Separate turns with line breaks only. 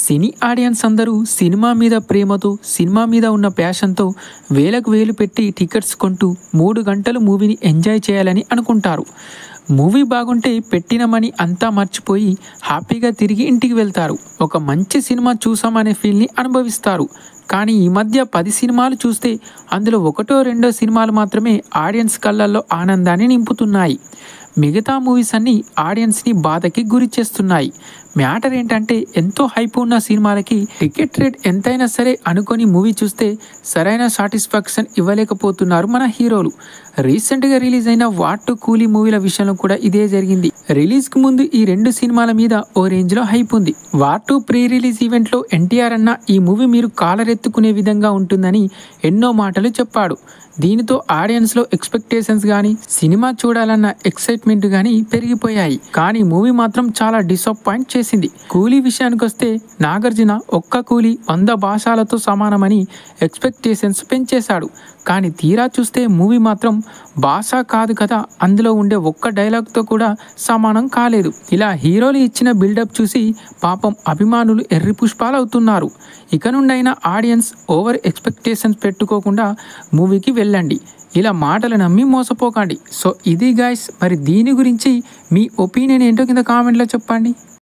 సినీ audience అందరూ cinema మీద ప్రేమతో, సినిమా మీద ఉన్న ప్యాషన్తో వేలకు వేలు పెట్టి టికెట్స్ కొంటూ 3 గంటలు మూవీని ఎంజాయ్ చేయాలని అనుకుంటారు. మూవీ బాగుంటే పెట్టిన మనీ అంతా మర్చిపోయి హ్యాపీగా తిరిగి ఇంటికి వెళ్తారు. ఒక మంచి సినిమా చూసామనే ఫీల్ని అనుభవిస్తారు. కానీ ఈ మధ్య 10 సినిమాలు చూస్తే అందులో ఒకటో రెండో సినిమాలు మాత్రమే ఆడియన్స్ కళ్ళల్లో ఆనందాన్ని నింపుతున్నాయి. మిగతా మూవీస్ అన్నీ ఆడియన్స్ని బాధకి గురి చేస్తున్నాయి. మ్యాటర్ ఏంటంటే ఎంతో హైప్ ఉన్న సినిమాలకి టికెట్ రేట్ ఎంతైనా సరే అనుకొని మూవీ చూస్తే సరైన సాటిస్ఫాక్షన్ ఇవ్వలేకపోతున్నారు మన హీరోలు. రీసెంట్గా రిలీజ్ అయిన వార్ 2 కూలీ మూవీల విషయంలో కూడా ఇదే జరిగింది. రిలీజ్కి ముందు ఈ 2 సినిమాల మీద ఓ రేంజ్లో హైప్ ఉంది. వార్ 2 ప్రీ రిలీజ్ ఈవెంట్లో ఎన్టీఆర్ అన్న ఈ మూవీ మీరు కాలరెత్తుకునే విధంగా ఉంటుందని ఎన్నో మాటలు చెప్పాడు. దీనితో ఆడియన్స్లో ఎక్స్పెక్టేషన్స్ కానీ సినిమా చూడాలన్న ఎక్సైట్మెంట్ కానీ పెరిగిపోయాయి. కానీ మూవీ మాత్రం చాలా డిసప్పాయింట్ చేసింది. కూలీ విషయానికి వస్తే నాగార్జున ఒక్క కూలీ 100 భాషలతో సమానమని ఎక్స్పెక్టేషన్స్ పెంచేశాడు. కానీ తీరా చూస్తే మూవీ మాత్రం భాష కాదు కదా, అందులో ఉండే ఒక్క డైలాగ్తో కూడా సమానం కాలేదు. ఇలా హీరోలు ఇచ్చిన బిల్డప్ చూసి పాపం అభిమానులు ఎర్రి పుష్పాలవుతున్నారు. ఇక నుండైనా ఆడియన్స్ ఓవర్ ఎక్స్పెక్టేషన్స్ పెట్టుకోకుండా మూవీకి వెళ్ళండి. ఇలా మాటలు నమ్మి మోసపోకండి. సో ఇది గైస్, మరి దీని గురించి మీ ఒపీనియన్ ఏంటో కింద కామెంట్లో చెప్పండి.